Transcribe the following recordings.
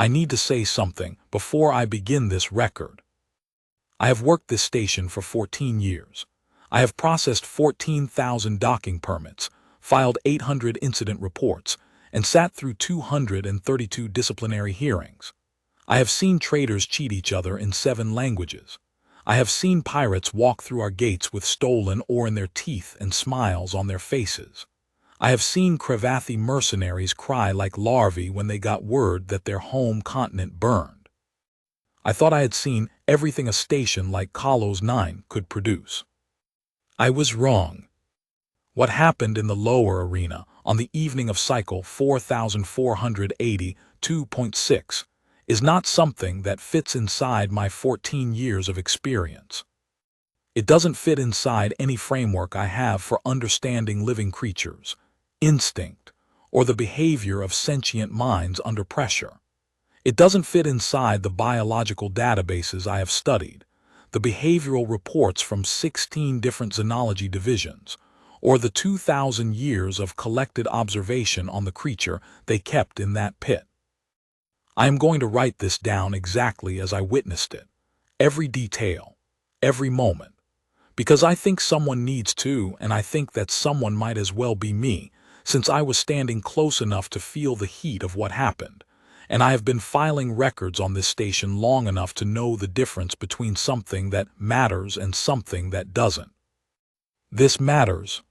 I need to say something before I begin this record. I have worked this station for 14 years. I have processed 14,000 docking permits, filed 800 incident reports, and sat through 232 disciplinary hearings. I have seen traders cheat each other in 7 languages. I have seen pirates walk through our gates with stolen ore in their teeth and smiles on their faces. I have seen Cravathi mercenaries cry like larvae when they got word that their home continent burned. I thought I had seen everything a station like Kalos 9 could produce. I was wrong. What happened in the lower arena on the evening of cycle 4482.6 is not something that fits inside my 14 years of experience. It doesn't fit inside any framework I have for understanding living creatures, instinct, or the behavior of sentient minds under pressure. It doesn't fit inside the biological databases I have studied, the behavioral reports from 16 different xenology divisions, or the 2,000 years of collected observation on the creature they kept in that pit. I am going to write this down exactly as I witnessed it, every detail, every moment, because I think someone needs to, and I think that someone might as well be me, since I was standing close enough to feel the heat of what happened, and I have been filing records on this station long enough to know the difference between something that matters and something that doesn't. This matters.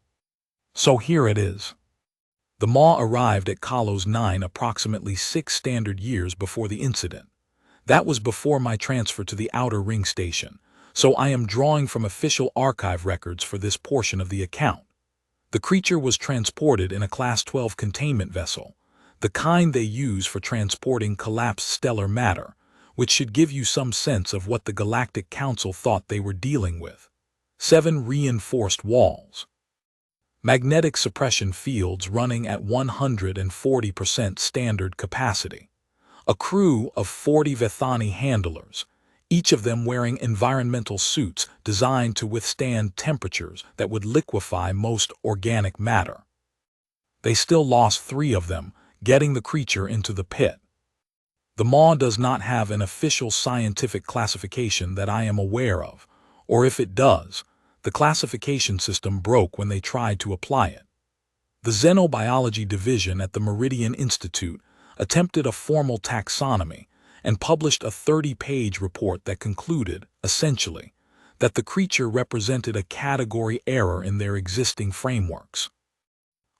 So here it is. The Maw arrived at Kalos 9 approximately 6 standard years before the incident. That was before my transfer to the Outer Ring Station, so I am drawing from official archive records for this portion of the account. The creature was transported in a Class 12 containment vessel, the kind they use for transporting collapsed stellar matter, which should give you some sense of what the Galactic Council thought they were dealing with. 7 reinforced walls. Magnetic suppression fields running at 140% standard capacity. A crew of 40 Vethani handlers, each of them wearing environmental suits designed to withstand temperatures that would liquefy most organic matter. They still lost 3 of them, getting the creature into the pit. The Maw does not have an official scientific classification that I am aware of, or if it does, the classification system broke when they tried to apply it. The Xenobiology Division at the Meridian Institute attempted a formal taxonomy and published a 30-page report that concluded, essentially, that the creature represented a category error in their existing frameworks.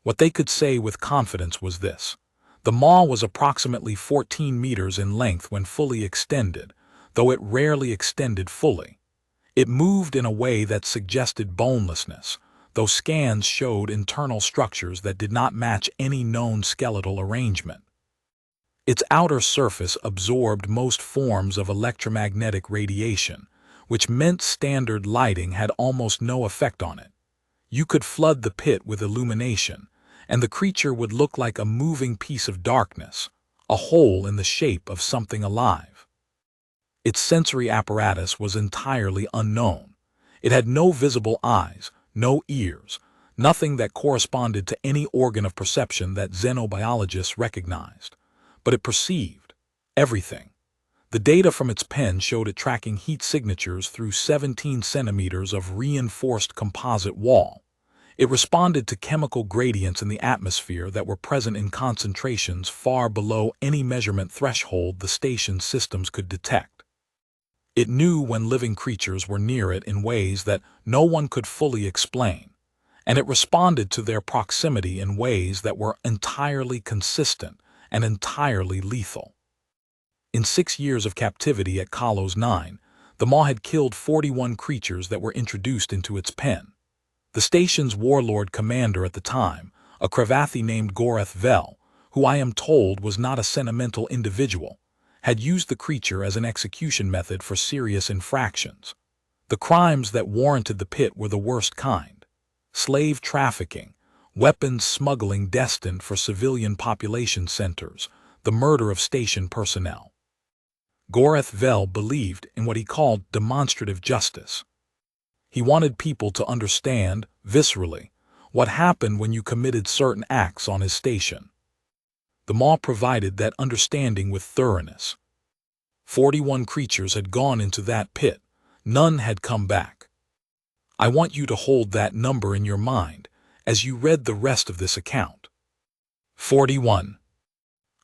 What they could say with confidence was this: the Maw was approximately 14 meters in length when fully extended, though it rarely extended fully. It moved in a way that suggested bonelessness, though scans showed internal structures that did not match any known skeletal arrangement. Its outer surface absorbed most forms of electromagnetic radiation, which meant standard lighting had almost no effect on it. You could flood the pit with illumination, and the creature would look like a moving piece of darkness, a hole in the shape of something alive. Its sensory apparatus was entirely unknown. It had no visible eyes, no ears, nothing that corresponded to any organ of perception that xenobiologists recognized. But it perceived everything. The data from its pen showed it tracking heat signatures through 17 centimeters of reinforced composite wall. It responded to chemical gradients in the atmosphere that were present in concentrations far below any measurement threshold the station's systems could detect. It knew when living creatures were near it in ways that no one could fully explain, and it responded to their proximity in ways that were entirely consistent and entirely lethal. In 6 years of captivity at Kalos 9, the Maw had killed 41 creatures that were introduced into its pen. The station's warlord commander at the time, a Cravathi named Goreth Vel, who I am told was not a sentimental individual, had used the creature as an execution method for serious infractions. The crimes that warranted the pit were the worst kind: slave trafficking, weapons smuggling destined for civilian population centers, the murder of station personnel. Goreth Vel believed in what he called demonstrative justice. He wanted people to understand, viscerally, what happened when you committed certain acts on his station. The maw provided that understanding with thoroughness. 41 creatures had gone into that pit. None had come back. I want you to hold that number in your mind as you read the rest of this account. 41.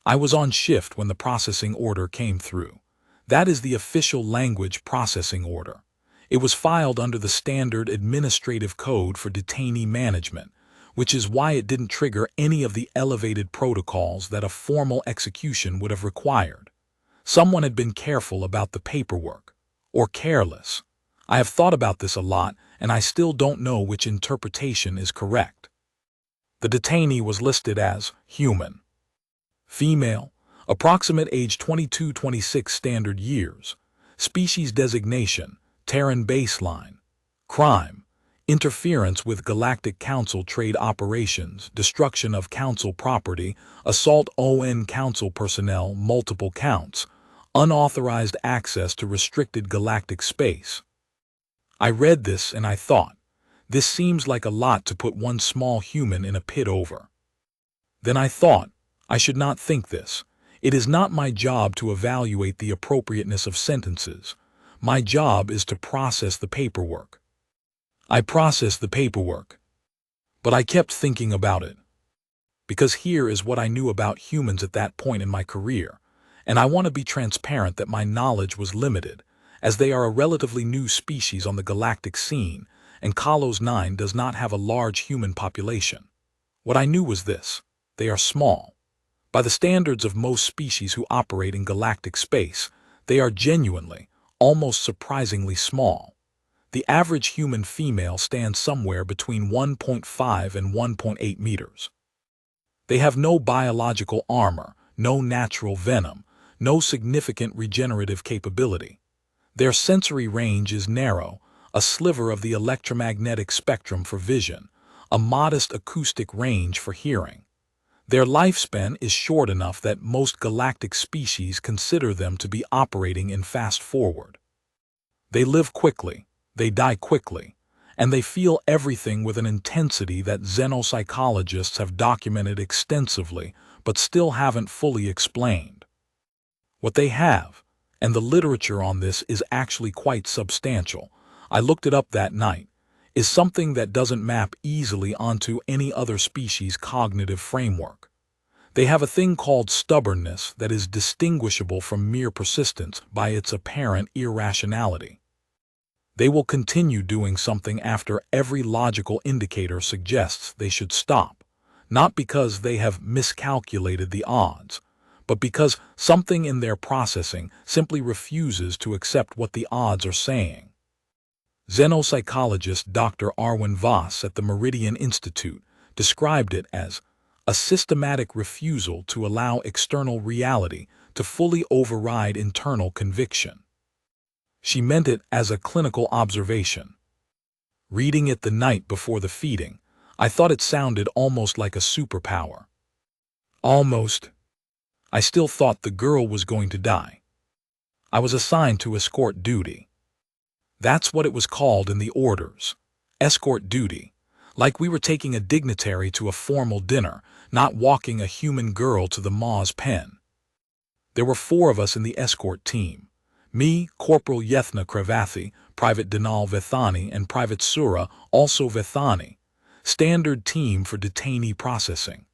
I was on shift when the processing order came through. That is the official language processing order. It was filed under the standard administrative code for detainee management, which is why it didn't trigger any of the elevated protocols that a formal execution would have required. Someone had been careful about the paperwork, or careless. I have thought about this a lot, and I still don't know which interpretation is correct. The detainee was listed as human. Female, approximate age 22-26 standard years. Species designation, Terran baseline. Crime, interference with Galactic Council trade operations, destruction of Council property, assault on Council personnel, multiple counts, unauthorized access to restricted galactic space. I read this and I thought, this seems like a lot to put one small human in a pit over. Then I thought, I should not think this. It is not my job to evaluate the appropriateness of sentences. My job is to process the paperwork. I processed the paperwork. But I kept thinking about it. Because here is what I knew about humans at that point in my career, and I want to be transparent that my knowledge was limited, as they are a relatively new species on the galactic scene, and Kalos 9 does not have a large human population. What I knew was this: they are small. By the standards of most species who operate in galactic space, they are genuinely, almost surprisingly small. The average human female stands somewhere between 1.5 and 1.8 meters. They have no biological armor, no natural venom, no significant regenerative capability. Their sensory range is narrow, a sliver of the electromagnetic spectrum for vision, a modest acoustic range for hearing. Their lifespan is short enough that most galactic species consider them to be operating in fast forward. They live quickly, they die quickly, and they feel everything with an intensity that xenopsychologists have documented extensively but still haven't fully explained. What they have, and the literature on this is actually quite substantial, I looked it up that night, is something that doesn't map easily onto any other species' cognitive framework. They have a thing called stubbornness that is distinguishable from mere persistence by its apparent irrationality. They will continue doing something after every logical indicator suggests they should stop, not because they have miscalculated the odds, but because something in their processing simply refuses to accept what the odds are saying. Xenopsychologist Dr. Arwin Voss at the Meridian Institute described it as a systematic refusal to allow external reality to fully override internal conviction. She meant it as a clinical observation. Reading it the night before the feeding, I thought it sounded almost like a superpower. Almost. I still thought the girl was going to die. I was assigned to escort duty. That's what it was called in the orders. Escort duty. Like we were taking a dignitary to a formal dinner, not walking a human girl to the maw's pen. There were 4 of us in the escort team. Me, Corporal Yethna Kravathi, Private Dinal Vethani, and Private Sura, also Vethani. Standard team for detainee processing.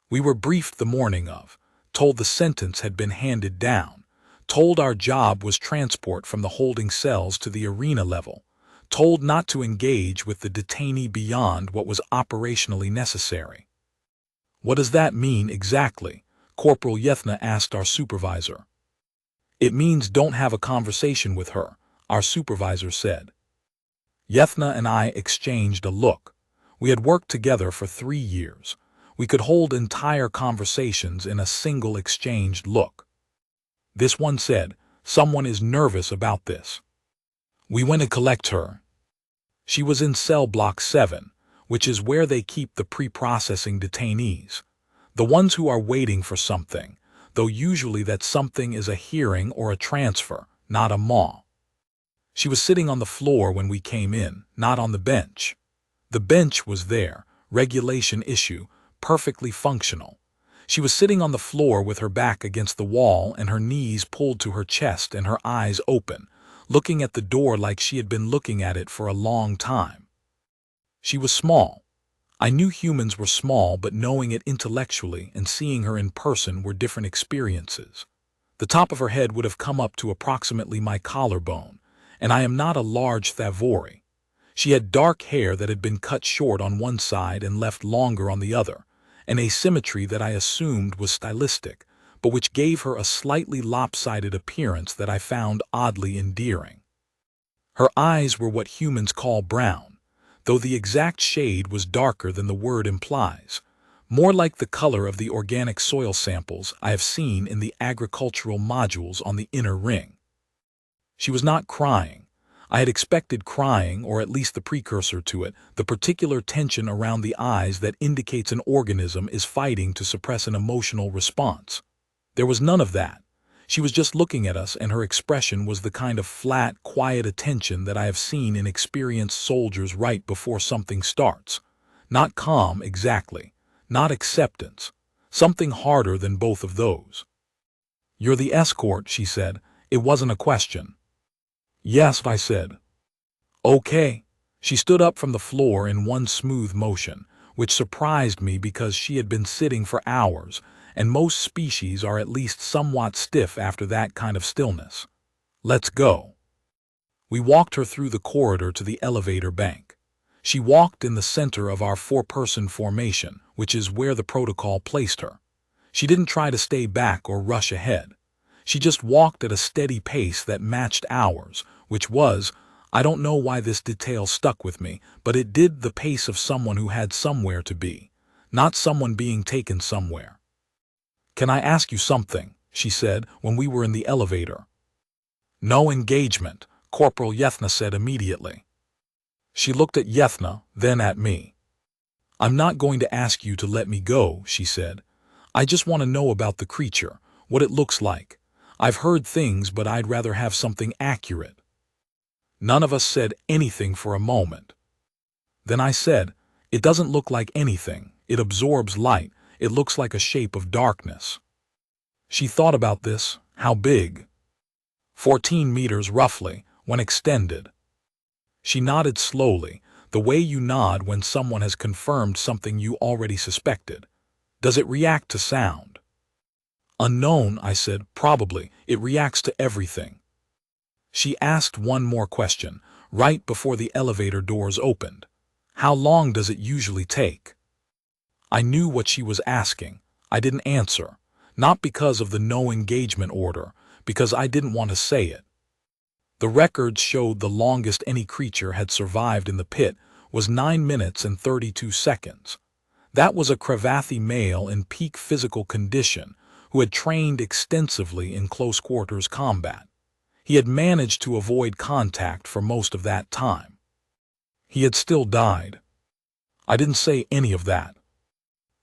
We were briefed the morning of, told the sentence had been handed down, told our job was transport from the holding cells to the arena level, told not to engage with the detainee beyond what was operationally necessary. What does that mean exactly? Corporal Yethna asked our supervisor. It means don't have a conversation with her, our supervisor said. Yethna and I exchanged a look. We had worked together for 3 years. We could hold entire conversations in a single exchanged look. This one said, someone is nervous about this. We went to collect her. She was in cell block 7, which is where they keep the pre-processing detainees, the ones who are waiting for something, though usually that something is a hearing or a transfer, not a maw. She was sitting on the floor when we came in, not on the bench. The bench was there, regulation issue, perfectly functional. She was sitting on the floor with her back against the wall and her knees pulled to her chest and her eyes open, looking at the door like she had been looking at it for a long time. She was small. I knew humans were small, but knowing it intellectually and seeing her in person were different experiences. The top of her head would have come up to approximately my collarbone, and I am not a large Thavori. She had dark hair that had been cut short on one side and left longer on the other, an asymmetry that I assumed was stylistic, but which gave her a slightly lopsided appearance that I found oddly endearing. Her eyes were what humans call brown, though the exact shade was darker than the word implies, more like the color of the organic soil samples I have seen in the agricultural modules on the inner ring. She was not crying. I had expected crying, or at least the precursor to it, the particular tension around the eyes that indicates an organism is fighting to suppress an emotional response. There was none of that. She was just looking at us, and her expression was the kind of flat, quiet attention that I have seen in experienced soldiers right before something starts. Not calm, exactly. Not acceptance. Something harder than both of those. "You're the escort," she said. It wasn't a question. "Yes," I said. "Okay." She stood up from the floor in one smooth motion, which surprised me because she had been sitting for hours, and most species are at least somewhat stiff after that kind of stillness. "Let's go." We walked her through the corridor to the elevator bank. She walked in the center of our four-person formation, which is where the protocol placed her. She didn't try to stay back or rush ahead. She just walked at a steady pace that matched ours, which was, I don't know why this detail stuck with me, but it did, the pace of someone who had somewhere to be, not someone being taken somewhere. "Can I ask you something?" she said when we were in the elevator. "No engagement," Corporal Yethna said immediately. She looked at Yethna, then at me. "I'm not going to ask you to let me go," she said. "I just want to know about the creature, what it looks like. I've heard things, but I'd rather have something accurate." None of us said anything for a moment. Then I said, "It doesn't look like anything. It absorbs light. It looks like a shape of darkness." She thought about this. "How big?" 14 meters roughly, when extended. She nodded slowly, the way you nod when someone has confirmed something you already suspected. "Does it react to sound?" "Unknown," I said. "Probably. It reacts to everything." She asked one more question, right before the elevator doors opened. "How long does it usually take?" I knew what she was asking. I didn't answer, not because of the no engagement order, because I didn't want to say it. The records showed the longest any creature had survived in the pit was 9 minutes and 32 seconds. That was a Cravathi male in peak physical condition who had trained extensively in close-quarters combat. He had managed to avoid contact for most of that time. He had still died. I didn't say any of that.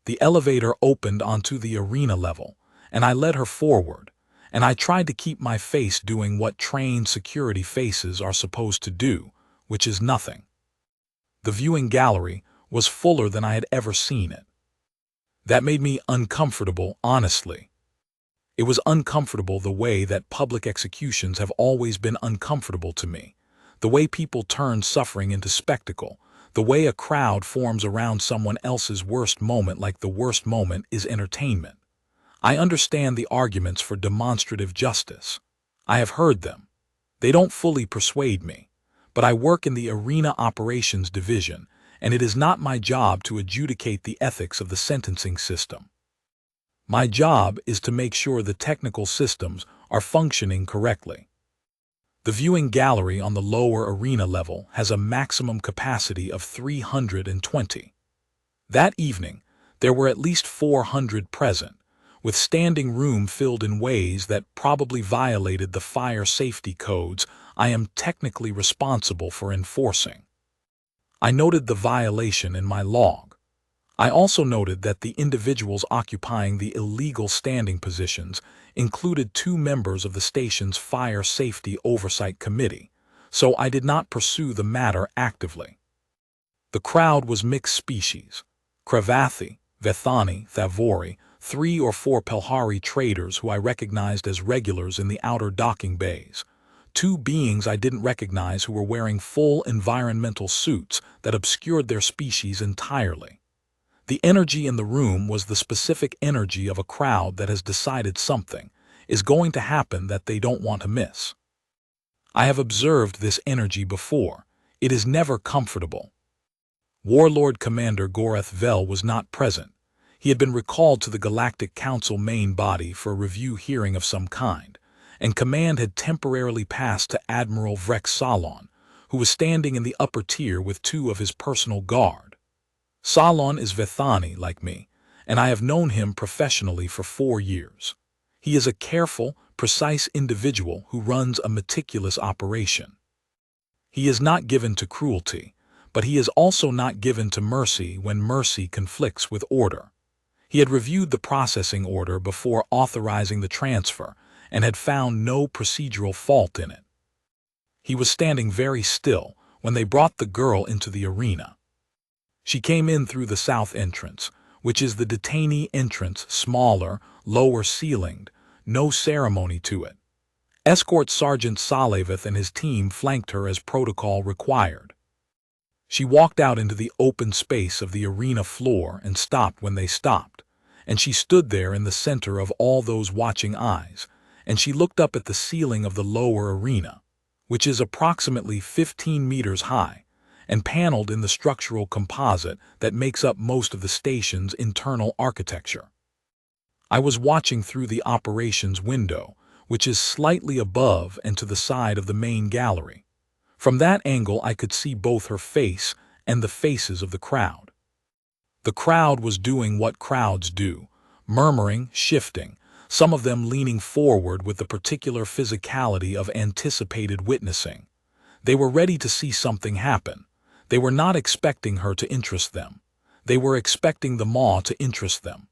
The elevator opened onto the arena level, and I led her forward, and I tried to keep my face doing what trained security faces are supposed to do, which is nothing. The viewing gallery was fuller than I had ever seen it. That made me uncomfortable, honestly. It was uncomfortable the way that public executions have always been uncomfortable to me, the way people turn suffering into spectacle, the way a crowd forms around someone else's worst moment like the worst moment is entertainment. I understand the arguments for demonstrative justice. I have heard them. They don't fully persuade me, but I work in the Arena Operations Division, and it is not my job to adjudicate the ethics of the sentencing system. My job is to make sure the technical systems are functioning correctly. The viewing gallery on the lower arena level has a maximum capacity of 320. That evening, there were at least 400 present, with standing room filled in ways that probably violated the fire safety codes I am technically responsible for enforcing. I noted the violation in my log. I also noted that the individuals occupying the illegal standing positions included 2 members of the station's Fire Safety Oversight Committee, so I did not pursue the matter actively. The crowd was mixed species: Cravathi, Vethani, Thavori, 3 or 4 Pelhari traders who I recognized as regulars in the outer docking bays. 2 beings I didn't recognize who were wearing full environmental suits that obscured their species entirely. The energy in the room was the specific energy of a crowd that has decided something is going to happen that they don't want to miss. I have observed this energy before. It is never comfortable. Warlord Commander Goreth Vel was not present. He had been recalled to the Galactic Council main body for a review hearing of some kind, and command had temporarily passed to Admiral Vrex Salon, who was standing in the upper tier with 2 of his personal guard. Salon is Vethani, like me, and I have known him professionally for 4 years. He is a careful, precise individual who runs a meticulous operation. He is not given to cruelty, but he is also not given to mercy when mercy conflicts with order. He had reviewed the processing order before authorizing the transfer and had found no procedural fault in it. He was standing very still when they brought the girl into the arena. She came in through the south entrance, which is the detainee entrance, smaller, lower ceilinged, no ceremony to it. Escort Sergeant Salevith and his team flanked her as protocol required. She walked out into the open space of the arena floor and stopped when they stopped, and she stood there in the center of all those watching eyes, and she looked up at the ceiling of the lower arena, which is approximately 15 meters high, and paneled in the structural composite that makes up most of the station's internal architecture. I was watching through the operations window, which is slightly above and to the side of the main gallery. From that angle I could see both her face and the faces of the crowd. The crowd was doing what crowds do, murmuring, shifting, some of them leaning forward with the particular physicality of anticipated witnessing. They were ready to see something happen. They were not expecting her to interest them. They were expecting the maw to interest them.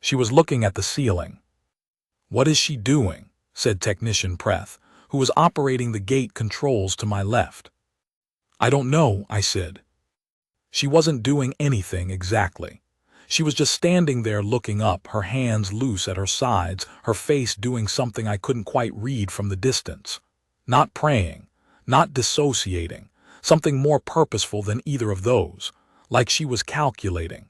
She was looking at the ceiling. "What is she doing?" said Technician Preth, who was operating the gate controls to my left. "I don't know," I said. She wasn't doing anything exactly. She was just standing there looking up, her hands loose at her sides, her face doing something I couldn't quite read from the distance. Not praying, not dissociating, something more purposeful than either of those, like she was calculating.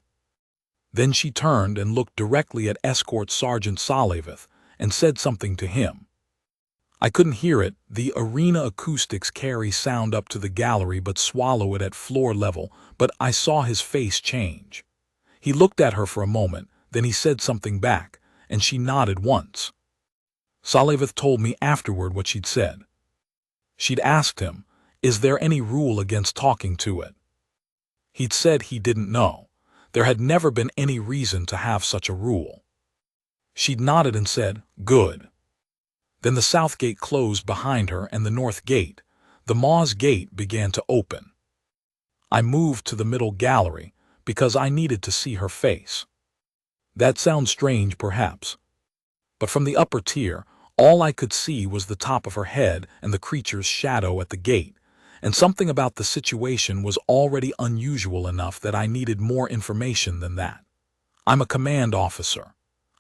Then she turned and looked directly at Escort Sergeant Salevith and said something to him. I couldn't hear it. The arena acoustics carry sound up to the gallery but swallow it at floor level, but I saw his face change. He looked at her for a moment, then he said something back, and she nodded once. Salevith told me afterward what she'd said. She'd asked him, "Is there any rule against talking to it?" He'd said he didn't know. There had never been any reason to have such a rule. She'd nodded and said, "Good." Then the south gate closed behind her and the north gate, the Maw's gate, began to open. I moved to the middle gallery because I needed to see her face. That sounds strange, perhaps. But from the upper tier, all I could see was the top of her head and the creature's shadow at the gate, and something about the situation was already unusual enough that I needed more information than that. I'm a command officer.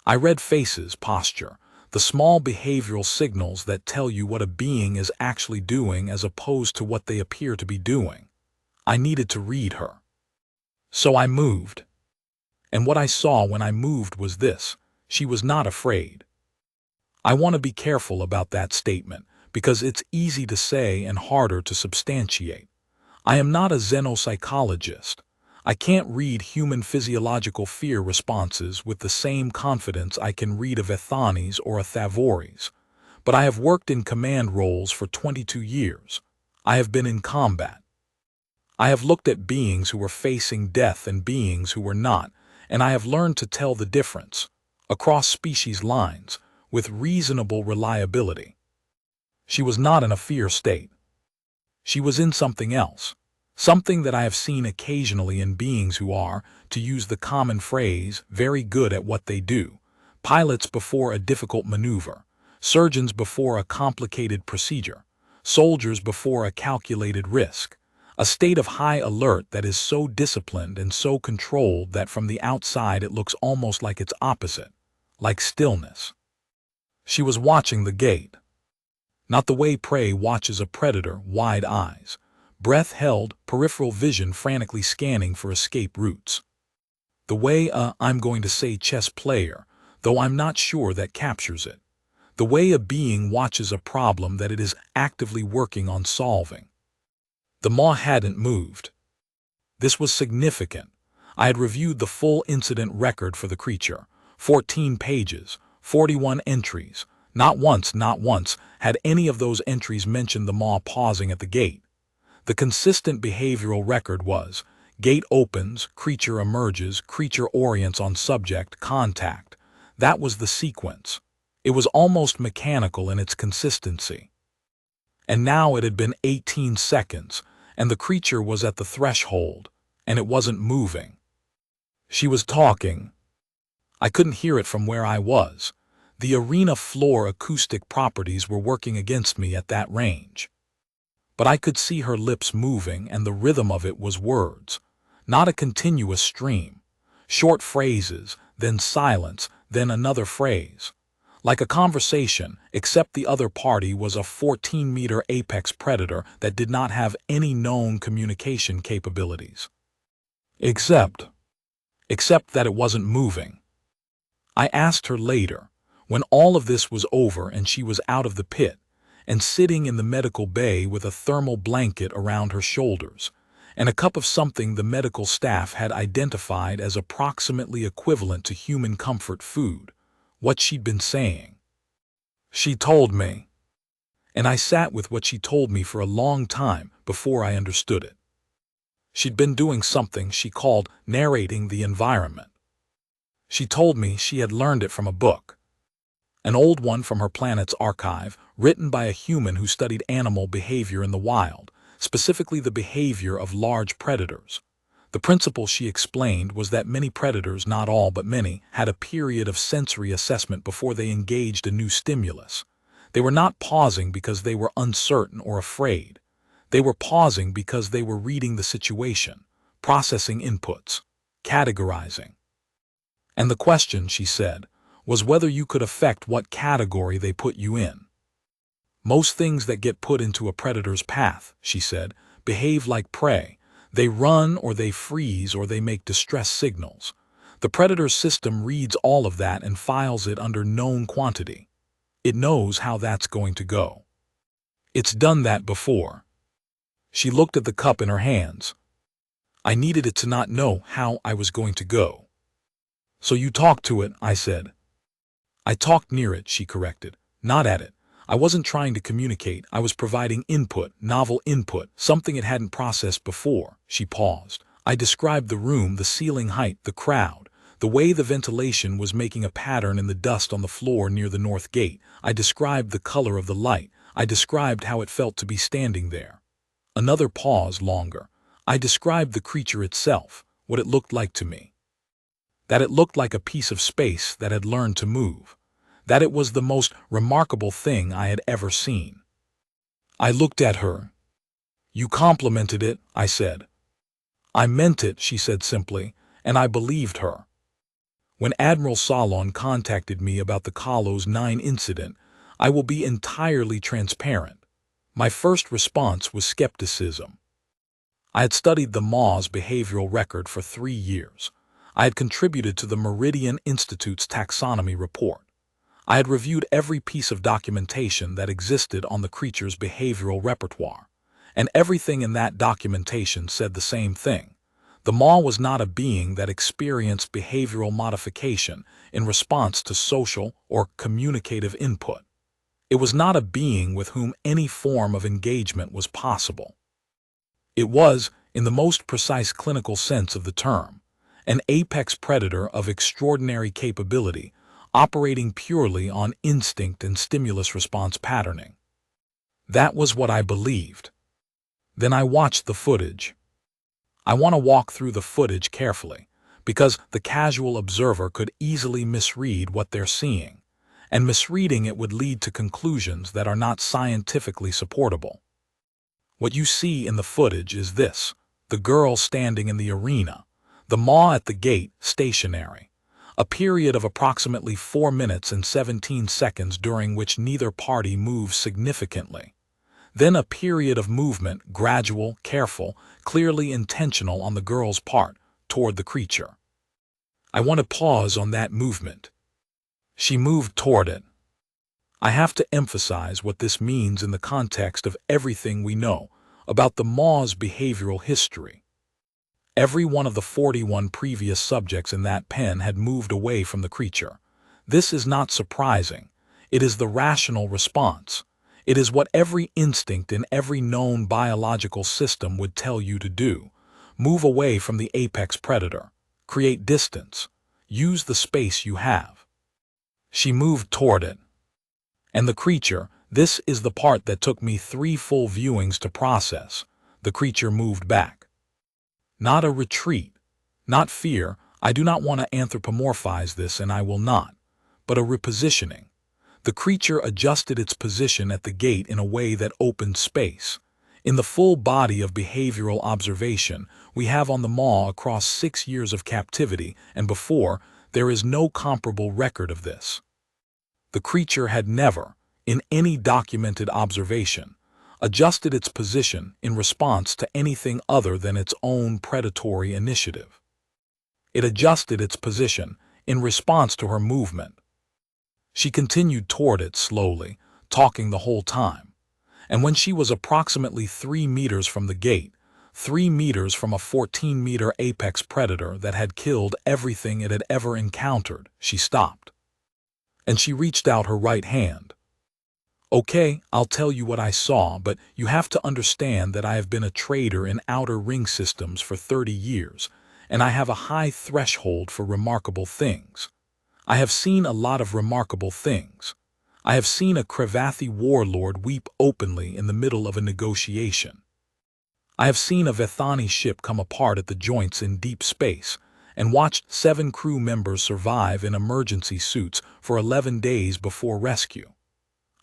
I read faces, posture, the small behavioral signals that tell you what a being is actually doing as opposed to what they appear to be doing. I needed to read her. So I moved. And what I saw when I moved was this: she was not afraid. I want to be careful about that statement because it's easy to say and harder to substantiate. I am not a xenopsychologist. I can't read human physiological fear responses with the same confidence I can read a Vethani's or a Thavori's. But I have worked in command roles for 22 years. I have been in combat. I have looked at beings who were facing death and beings who were not, and I have learned to tell the difference, across species lines, with reasonable reliability. She was not in a fear state. She was in something else. Something that I have seen occasionally in beings who are, to use the common phrase, very good at what they do. Pilots before a difficult maneuver, surgeons before a complicated procedure, soldiers before a calculated risk. A state of high alert that is so disciplined and so controlled that from the outside it looks almost like its opposite, like stillness. She was watching the gate. Not the way prey watches a predator, wide eyes, breath held, peripheral vision frantically scanning for escape routes. The way I'm going to say chess player, though I'm not sure that captures it. The way a being watches a problem that it is actively working on solving. The maw hadn't moved. This was significant. I had reviewed the full incident record for the creature, 14 pages, 41 entries. Not once had any of those entries mentioned the maw pausing at the gate. The consistent behavioral record was: gate opens, creature emerges, creature orients on subject, contact. That was the sequence. It was almost mechanical in its consistency. And now it had been 18 seconds, and the creature was at the threshold, and it wasn't moving. She was talking. I couldn't hear it from where I was. The arena floor acoustic properties were working against me at that range. But I could see her lips moving, and the rhythm of it was words, not a continuous stream. Short phrases, then silence, then another phrase. Like a conversation, except the other party was a 14-meter apex predator that did not have any known communication capabilities. Except that it wasn't moving. I asked her later, when all of this was over and she was out of the pit, and sitting in the medical bay with a thermal blanket around her shoulders, and a cup of something the medical staff had identified as approximately equivalent to human comfort food, what she'd been saying. She told me. And I sat with what she told me for a long time before I understood it. She'd been doing something she called narrating the environment. She told me she had learned it from a book. An old one from her planet's archive, written by a human who studied animal behavior in the wild, specifically the behavior of large predators. The principle, she explained, was that many predators, not all but many, had a period of sensory assessment before they engaged a new stimulus. They were not pausing because they were uncertain or afraid. They were pausing because they were reading the situation, processing inputs, categorizing. And the question, she said, was whether you could affect what category they put you in. Most things that get put into a predator's path, she said, behave like prey. They run or they freeze or they make distress signals. The predator's system reads all of that and files it under known quantity. It knows how that's going to go. It's done that before. She looked at the cup in her hands. I needed it to not know how I was going to go. So you talked to it, I said. I talked near it, she corrected, not at it. I wasn't trying to communicate, I was providing input, novel input, something it hadn't processed before. She paused. I described the room, the ceiling height, the crowd, the way the ventilation was making a pattern in the dust on the floor near the north gate. I described the color of the light. I described how it felt to be standing there. Another pause, longer. I described the creature itself, what it looked like to me. That it looked like a piece of space that had learned to move. That it was the most remarkable thing I had ever seen. I looked at her. You complimented it, I said. I meant it, she said simply, and I believed her. When Admiral Salon contacted me about the Kalos 9 incident, I will be entirely transparent. My first response was skepticism. I had studied the Maw's behavioral record for 3 years. I had contributed to the Meridian Institute's taxonomy report. I had reviewed every piece of documentation that existed on the creature's behavioral repertoire, and everything in that documentation said the same thing. The Maw was not a being that experienced behavioral modification in response to social or communicative input. It was not a being with whom any form of engagement was possible. It was, in the most precise clinical sense of the term, an apex predator of extraordinary capability, operating purely on instinct and stimulus response patterning. That was what I believed. Then I watched the footage. I want to walk through the footage carefully, because the casual observer could easily misread what they're seeing, and misreading it would lead to conclusions that are not scientifically supportable. What you see in the footage is this: the girl standing in the arena, the maw at the gate stationary, a period of approximately 4 minutes and 17 seconds during which neither party moves significantly. Then a period of movement, gradual, careful, clearly intentional on the girl's part, toward the creature. I want to pause on that movement. She moved toward it. I have to emphasize what this means in the context of everything we know about the maw's behavioral history. Every one of the 41 previous subjects in that pen had moved away from the creature. This is not surprising. It is the rational response. It is what every instinct in every known biological system would tell you to do. Move away from the apex predator. Create distance. Use the space you have. She moved toward it. And the creature, this is the part that took me 3 full viewings to process. The creature moved back. Not a retreat, not fear. I do not want to anthropomorphize this, and I will not, but a repositioning. The creature adjusted its position at the gate in a way that opened space. In the full body of behavioral observation we have on the maw across 6 years of captivity and before, there is no comparable record of this. The creature had never, in any documented observation, adjusted its position in response to anything other than its own predatory initiative. It adjusted its position in response to her movement. She continued toward it slowly, talking the whole time. And when she was approximately 3 meters from the gate, 3 meters from a 14-meter apex predator that had killed everything it had ever encountered, she stopped. And she reached out her right hand. Okay, I'll tell you what I saw, but you have to understand that I have been a trader in outer ring systems for 30 years, and I have a high threshold for remarkable things. I have seen a lot of remarkable things. I have seen a Cravathi warlord weep openly in the middle of a negotiation. I have seen a Vethani ship come apart at the joints in deep space, and watched 7 crew members survive in emergency suits for 11 days before rescue.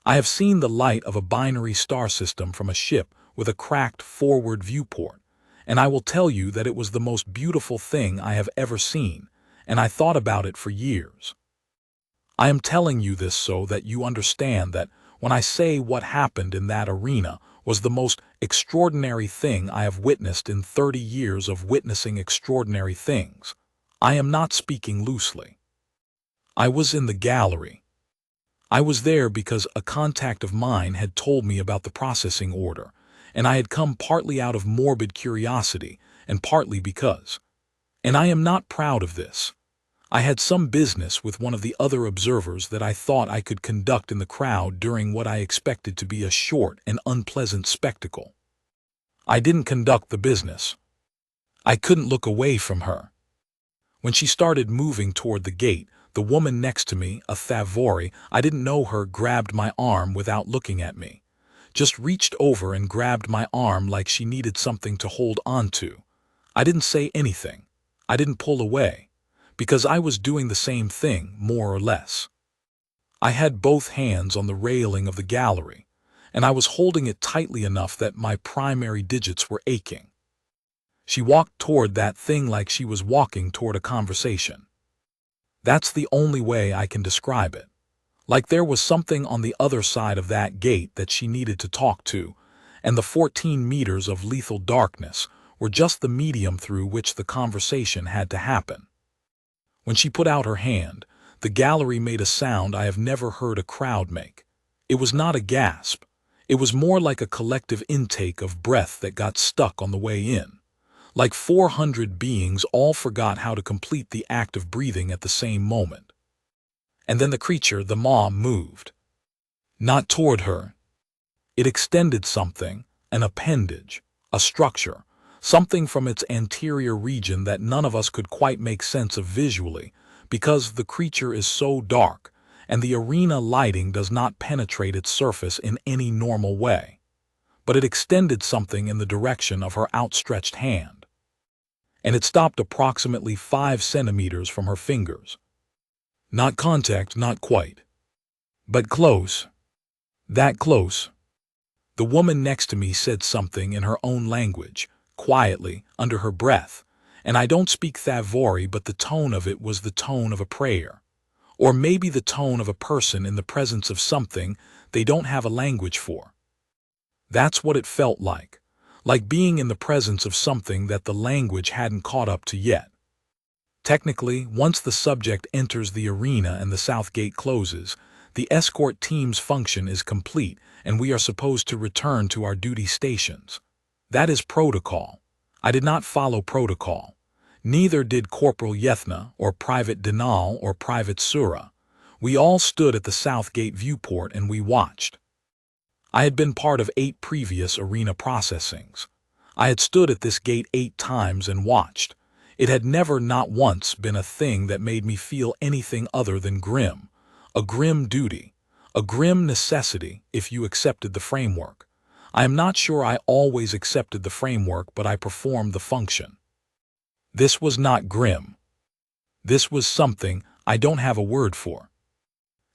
I have seen the light of a binary star system from a ship with a cracked forward viewport, and I will tell you that it was the most beautiful thing I have ever seen, and I thought about it for years. I am telling you this so that you understand that when I say what happened in that arena was the most extraordinary thing I have witnessed in 30 years of witnessing extraordinary things, I am not speaking loosely. I was in the gallery. I was there because a contact of mine had told me about the processing order, and I had come partly out of morbid curiosity and partly because, and I am not proud of this, I had some business with one of the other observers that I thought I could conduct in the crowd during what I expected to be a short and unpleasant spectacle. I didn't conduct the business. I couldn't look away from her. When she started moving toward the gate, the woman next to me, a Thavori, I didn't know her, grabbed my arm without looking at me. Just reached over and grabbed my arm like she needed something to hold on to. I didn't say anything. I didn't pull away. Because I was doing the same thing, more or less. I had both hands on the railing of the gallery, and I was holding it tightly enough that my primary digits were aching. She walked toward that thing like she was walking toward a conversation. That's the only way I can describe it. Like there was something on the other side of that gate that she needed to talk to, and the 14 meters of lethal darkness were just the medium through which the conversation had to happen. When she put out her hand, the gallery made a sound I have never heard a crowd make. It was not a gasp. It was more like a collective intake of breath that got stuck on the way in. Like 400 beings all forgot how to complete the act of breathing at the same moment. And then the creature, the maw, moved. Not toward her. It extended something, an appendage, a structure, something from its anterior region that none of us could quite make sense of visually, because the creature is so dark, and the arena lighting does not penetrate its surface in any normal way. But it extended something in the direction of her outstretched hand. And it stopped approximately 5 centimeters from her fingers. Not contact, not quite. But close. That close. The woman next to me said something in her own language, quietly, under her breath, and I don't speak Thavori, but the tone of it was the tone of a prayer. Or maybe the tone of a person in the presence of something they don't have a language for. That's what it felt like being in the presence of something that the language hadn't caught up to yet. Technically, once the subject enters the arena and the south gate closes, the escort team's function is complete and we are supposed to return to our duty stations. That is protocol. I did not follow protocol. Neither did Corporal Yethna or Private Denal or Private Sura. We all stood at the south gate viewport and we watched. I had been part of 8 previous arena processings. I had stood at this gate 8 times and watched. It had never, not once, been a thing that made me feel anything other than grim. A grim duty. A grim necessity if you accepted the framework. I am not sure I always accepted the framework, but I performed the function. This was not grim. This was something I don't have a word for.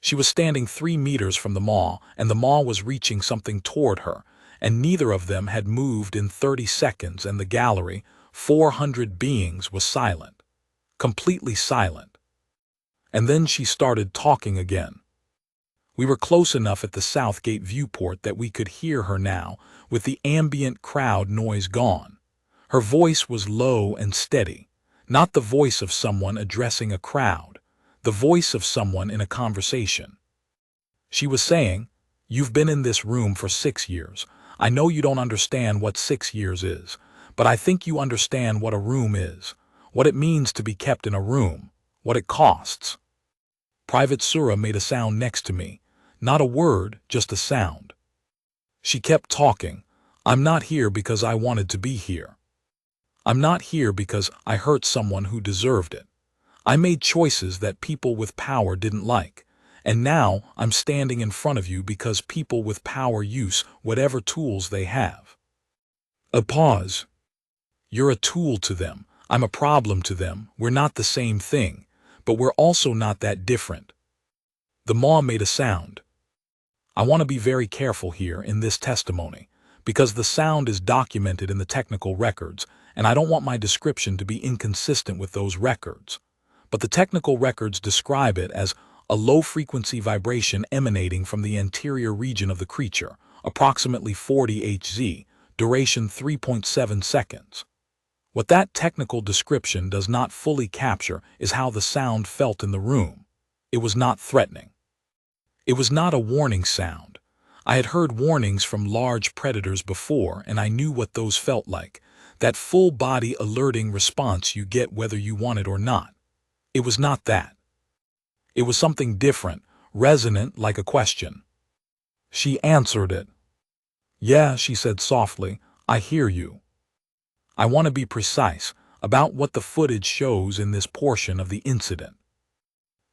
She was standing 3 meters from the maw, and the maw was reaching something toward her, and neither of them had moved in 30 seconds, and the gallery, 400 beings, was silent. Completely silent. And then she started talking again. We were close enough at the south gate viewport that we could hear her now, with the ambient crowd noise gone. Her voice was low and steady, not the voice of someone addressing a crowd, the voice of someone in a conversation. She was saying, "You've been in this room for 6 years. I know you don't understand what 6 years is, but I think you understand what a room is, what it means to be kept in a room, what it costs." Private Sura made a sound next to me, not a word, just a sound. She kept talking. "I'm not here because I wanted to be here. I'm not here because I hurt someone who deserved it. I made choices that people with power didn't like, and now I'm standing in front of you because people with power use whatever tools they have." A pause. "You're a tool to them. I'm a problem to them. We're not the same thing, but we're also not that different." The maw made a sound. I want to be very careful here in this testimony, because the sound is documented in the technical records, and I don't want my description to be inconsistent with those records. But the technical records describe it as a low-frequency vibration emanating from the anterior region of the creature, approximately 40 Hz, duration 3.7 seconds. What that technical description does not fully capture is how the sound felt in the room. It was not threatening. It was not a warning sound. I had heard warnings from large predators before, and I knew what those felt like, that full-body alerting response you get whether you want it or not. It was not that. It was something different, resonant like a question. She answered it. "Yeah," she said softly, "I hear you. I want to be precise about what the footage shows in this portion of the incident."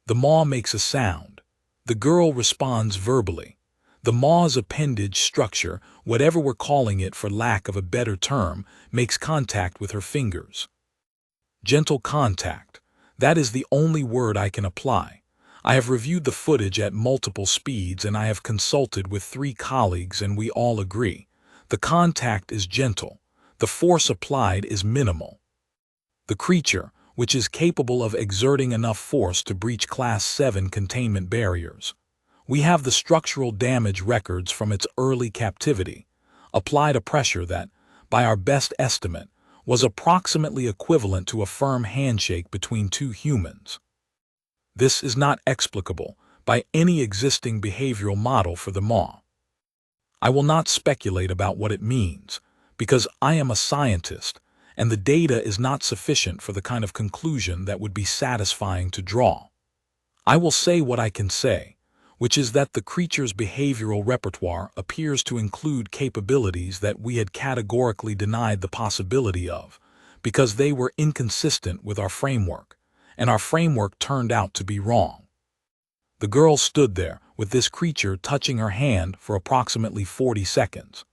The maw makes a sound. The girl responds verbally. The maw's appendage structure, whatever we're calling it for lack of a better term, makes contact with her fingers. Gentle contact. That is the only word I can apply. I have reviewed the footage at multiple speeds and I have consulted with 3 colleagues and we all agree. The contact is gentle. The force applied is minimal. The creature, which is capable of exerting enough force to breach Class 7 containment barriers. We have the structural damage records from its early captivity, applied a pressure that, by our best estimate, was approximately equivalent to a firm handshake between 2 humans. This is not explicable by any existing behavioral model for the maw. I will not speculate about what it means, because I am a scientist, and the data is not sufficient for the kind of conclusion that would be satisfying to draw. I will say what I can say, which is that the creature's behavioral repertoire appears to include capabilities that we had categorically denied the possibility of, because they were inconsistent with our framework, and our framework turned out to be wrong. The girl stood there, with this creature touching her hand for approximately 40 seconds.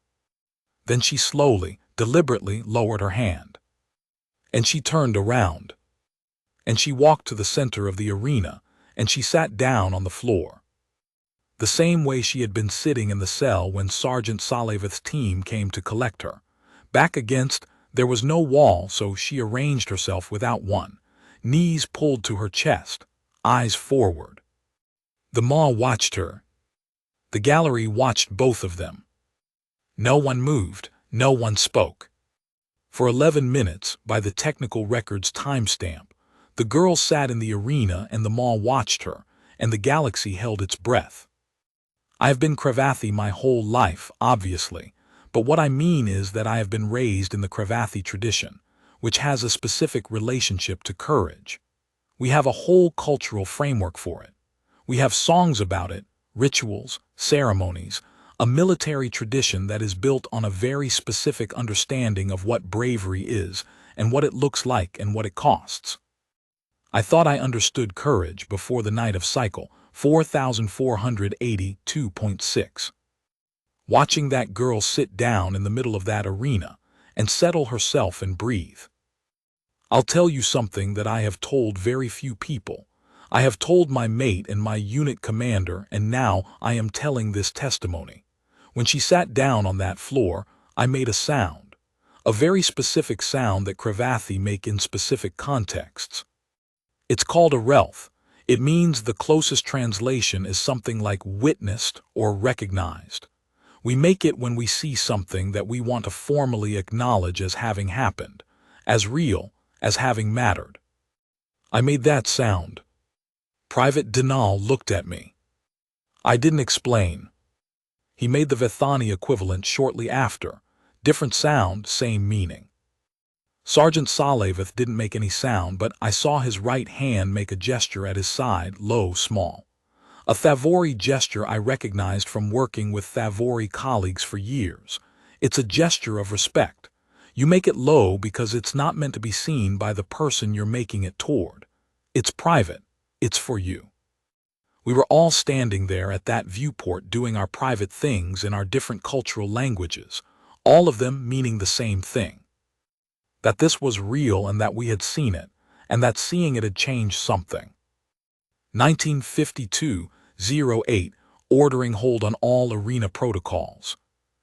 Then she slowly, deliberately lowered her hand. And she turned around. And she walked to the center of the arena, and she sat down on the floor. the same way she had been sitting in the cell when Sergeant Salavith's team came to collect her. Back against, there was no wall, so she arranged herself without one, knees pulled to her chest, eyes forward. The maw watched her. The gallery watched both of them. No one moved, no one spoke. For 11 minutes, by the technical record's timestamp, the girl sat in the arena and the maw watched her, and the galaxy held its breath. I have been Cravathi my whole life, obviously, but what I mean is that I have been raised in the Cravathi tradition, which has a specific relationship to courage. We have a whole cultural framework for it. We have songs about it, rituals, ceremonies, a military tradition that is built on a very specific understanding of what bravery is and what it looks like and what it costs. I thought I understood courage before the night of cycle 4482.6. Watching that girl sit down in the middle of that arena and settle herself and breathe. I'll tell you something that I have told very few people. I have told my mate and my unit commander, and now I am telling this testimony. When she sat down on that floor, I made a sound. A very specific sound that Cravathi make in specific contexts. It's called a relth. It means the closest translation is something like witnessed or recognized. We make it when we see something that we want to formally acknowledge as having happened, as real, as having mattered. I made that sound. Private Dinal looked at me. I didn't explain. He made the Vethani equivalent shortly after. Different sound, same meaning. Sergeant Salavith didn't make any sound, but I saw his right hand make a gesture at his side, low, small. A Thavori gesture I recognized from working with Thavori colleagues for years. It's a gesture of respect. You make it low because it's not meant to be seen by the person you're making it toward. It's private. It's for you. We were all standing there at that viewport doing our private things in our different cultural languages, all of them meaning the same thing. That this was real and that we had seen it, and that seeing it had changed something. 1952-08, ordering hold on all arena protocols.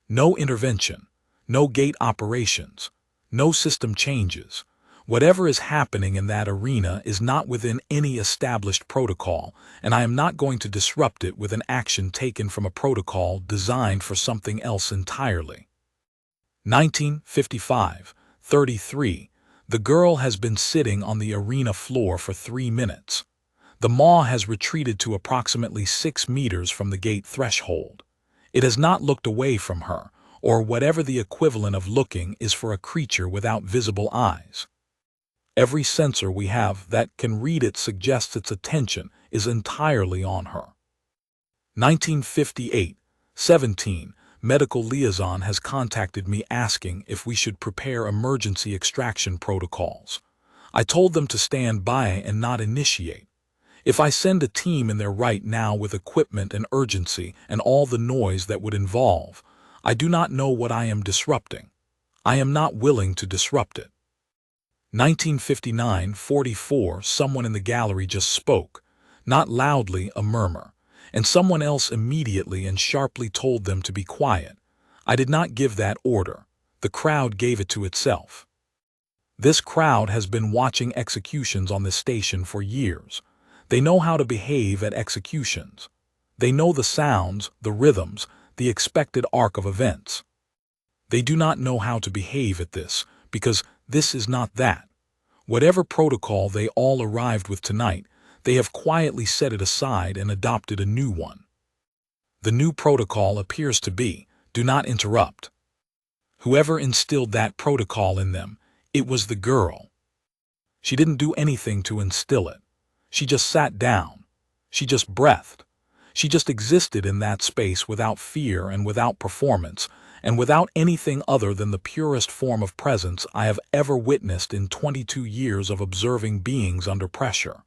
No intervention, no gate operations, no system changes. Whatever is happening in that arena is not within any established protocol, and I am not going to disrupt it with an action taken from a protocol designed for something else entirely. 1955-33, the girl has been sitting on the arena floor for 3 minutes. The maw has retreated to approximately 6 meters from the gate threshold. It has not looked away from her, or whatever the equivalent of looking is for a creature without visible eyes. Every sensor we have that can read it suggests its attention is entirely on her. 1958-17, medical liaison has contacted me asking if we should prepare emergency extraction protocols. I told them to stand by and not initiate. If I send a team in there right now with equipment and urgency and all the noise that would involve, I do not know what I am disrupting. I am not willing to disrupt it. 1959-44, someone in the gallery just spoke, not loudly, a murmur, and someone else immediately and sharply told them to be quiet. I did not give that order. The crowd gave it to itself. This crowd has been watching executions on this station for years. They know how to behave at executions. They know the sounds, the rhythms, the expected arc of events. They do not know how to behave at this, because this is not that. Whatever protocol they all arrived with tonight, they have quietly set it aside and adopted a new one. The new protocol appears to be, do not interrupt. Whoever instilled that protocol in them, it was the girl. She didn't do anything to instill it. She just sat down. She just breathed. She just existed in that space without fear and without performance, and without anything other than the purest form of presence I have ever witnessed in 22 years of observing beings under pressure.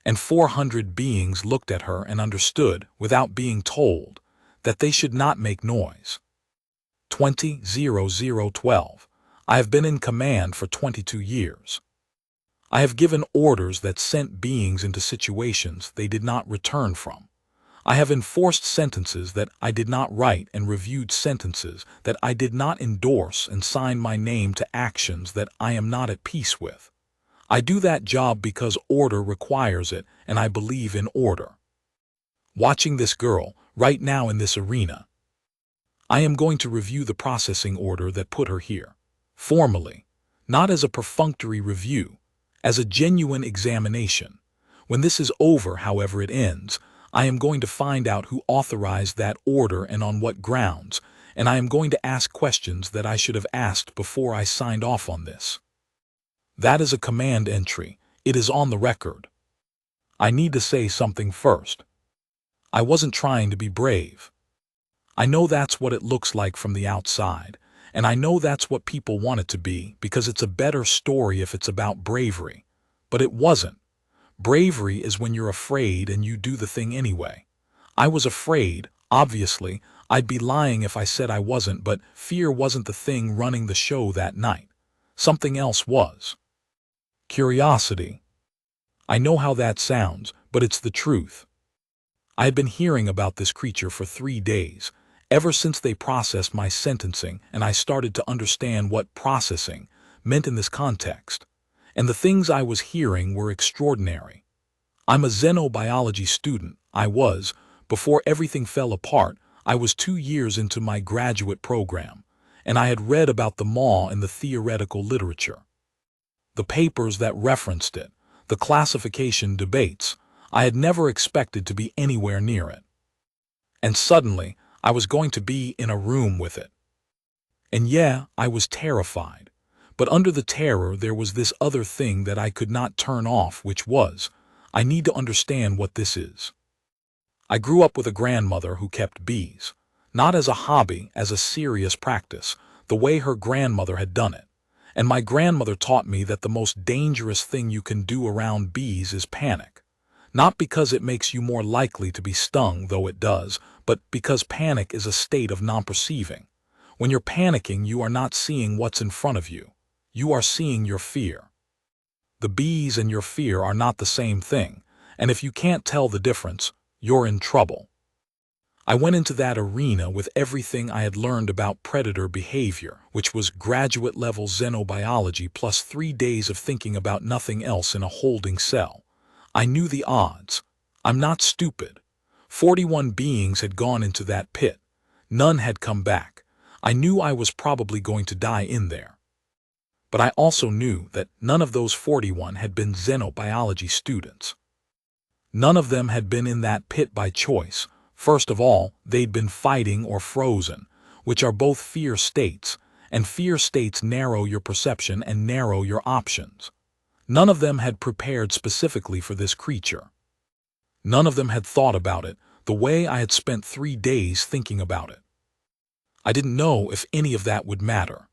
And 400 beings looked at her and understood, without being told, that they should not make noise. 20-00-12. I have been in command for 22 years. I have given orders that sent beings into situations they did not return from. I have enforced sentences that I did not write and reviewed sentences that I did not endorse and signed my name to actions that I am not at peace with. I do that job because order requires it, and I believe in order. Watching this girl, right now in this arena, I am going to review the processing order that put her here. Formally, not as a perfunctory review, as a genuine examination. When this is over, however it ends, I am going to find out who authorized that order and on what grounds, and I am going to ask questions that I should have asked before I signed off on this. That is a command entry. It is on the record. I need to say something first. I wasn't trying to be brave. I know that's what it looks like from the outside, and I know that's what people want it to be because it's a better story if it's about bravery. But it wasn't. Bravery is when you're afraid and you do the thing anyway. I was afraid, obviously. I'd be lying if I said I wasn't, but fear wasn't the thing running the show that night. Something else was. Curiosity. I know how that sounds, but it's the truth. I had been hearing about this creature for 3 days, ever since they processed my sentencing and I started to understand what processing meant in this context. And the things I was hearing were extraordinary. I'm a xenobiology student. I was, before everything fell apart. I was 2 years into my graduate program, and I had read about the maw in the theoretical literature. The papers that referenced it, the classification debates, I had never expected to be anywhere near it. And suddenly, I was going to be in a room with it. And yeah, I was terrified. But under the terror there was this other thing that I could not turn off, which was, I need to understand what this is. I grew up with a grandmother who kept bees, not as a hobby, as a serious practice, the way her grandmother had done it. And my grandmother taught me that the most dangerous thing you can do around bees is panic. Not because it makes you more likely to be stung, though it does, but because panic is a state of non-perceiving. When you're panicking, you are not seeing what's in front of you. You are seeing your fear. The bees and your fear are not the same thing, and if you can't tell the difference, you're in trouble. I went into that arena with everything I had learned about predator behavior, which was graduate-level xenobiology plus 3 days of thinking about nothing else in a holding cell. I knew the odds. I'm not stupid. 41 beings had gone into that pit. None had come back. I knew I was probably going to die in there. But I also knew that none of those 41 had been xenobiology students. None of them had been in that pit by choice. First of all, they'd been fighting or frozen, which are both fear states, and fear states narrow your perception and narrow your options. None of them had prepared specifically for this creature. None of them had thought about it the way I had spent 3 days thinking about it. I didn't know if any of that would matter.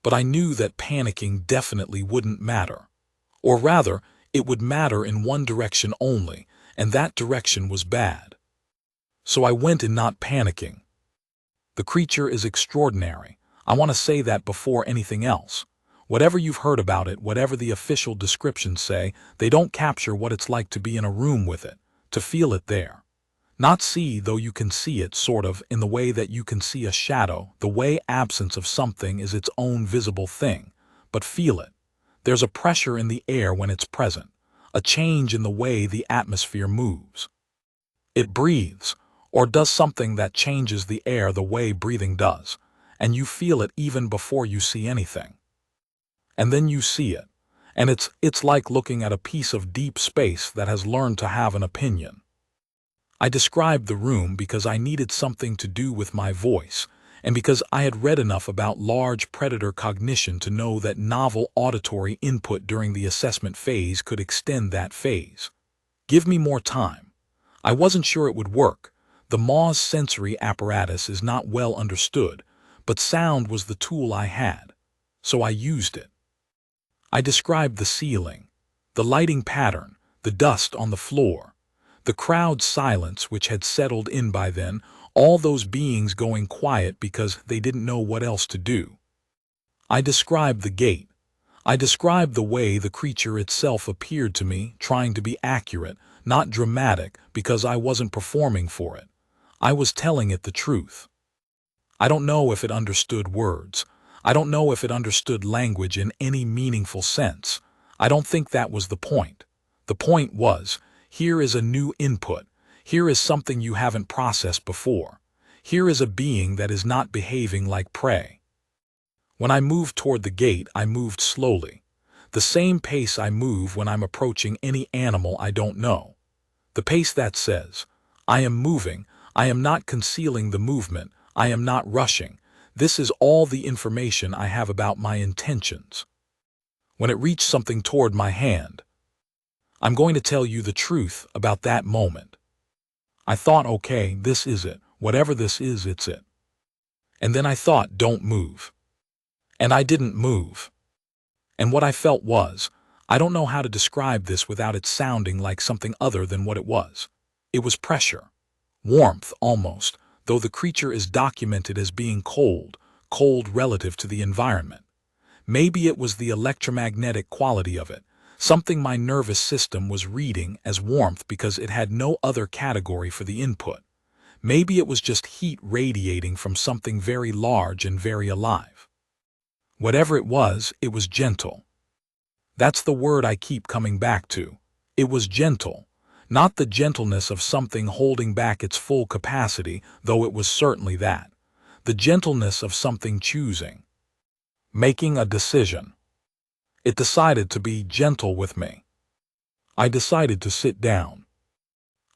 But I knew that panicking definitely wouldn't matter. Or rather, it would matter in one direction only, and that direction was bad. So I went in not panicking. The creature is extraordinary. I want to say that before anything else. Whatever you've heard about it, whatever the official descriptions say, they don't capture what it's like to be in a room with it, to feel it there. Not see, though you can see it, sort of, in the way that you can see a shadow, the way absence of something is its own visible thing, but feel it. There's a pressure in the air when it's present, a change in the way the atmosphere moves. It breathes, or does something that changes the air the way breathing does, and you feel it even before you see anything. And then you see it, and it's like looking at a piece of deep space that has learned to have an opinion. I described the room because I needed something to do with my voice, and because I had read enough about large predator cognition to know that novel auditory input during the assessment phase could extend that phase. Give me more time. I wasn't sure it would work. The maw's sensory apparatus is not well understood, but sound was the tool I had, so I used it. I described the ceiling, the lighting pattern, the dust on the floor, the crowd's silence which had settled in by then, all those beings going quiet because they didn't know what else to do. I described the gate. I described the way the creature itself appeared to me, trying to be accurate, not dramatic because I wasn't performing for it. I was telling it the truth. I don't know if it understood words. I don't know if it understood language in any meaningful sense. I don't think that was the point. The point was, here is a new input. Here is something you haven't processed before. Here is a being that is not behaving like prey. When I moved toward the gate, I moved slowly. The same pace I move when I'm approaching any animal I don't know. The pace that says, I am moving, I am not concealing the movement, I am not rushing. This is all the information I have about my intentions. When it reached something toward my hand, I'm going to tell you the truth about that moment. I thought, okay, this is it. Whatever this is, it's it. And then I thought, don't move. And I didn't move. And what I felt was, I don't know how to describe this without it sounding like something other than what it was. It was pressure. Warmth, almost, though the creature is documented as being cold, cold relative to the environment. Maybe it was the electromagnetic quality of it, something my nervous system was reading as warmth because it had no other category for the input. Maybe it was just heat radiating from something very large and very alive. Whatever it was gentle. That's the word I keep coming back to. It was gentle. Not the gentleness of something holding back its full capacity, though it was certainly that. The gentleness of something choosing. Making a decision. It decided to be gentle with me. I decided to sit down.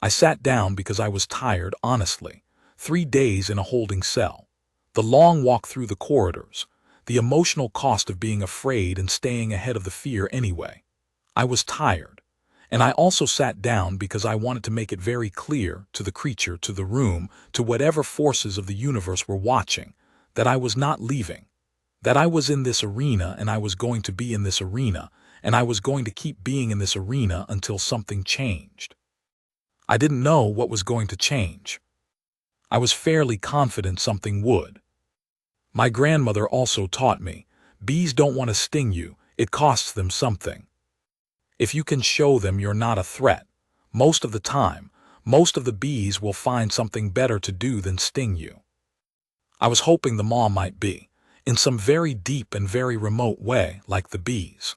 I sat down because I was tired, honestly. 3 days in a holding cell. The long walk through the corridors. The emotional cost of being afraid and staying ahead of the fear anyway. I was tired. And I also sat down because I wanted to make it very clear to the creature, to the room, to whatever forces of the universe were watching, that I was not leaving. That I was in this arena and I was going to be in this arena, and I was going to keep being in this arena until something changed. I didn't know what was going to change. I was fairly confident something would. My grandmother also taught me, bees don't want to sting you, it costs them something. If you can show them you're not a threat, most of the time, most of the bees will find something better to do than sting you. I was hoping the maw might be, in some very deep and very remote way, like the bees.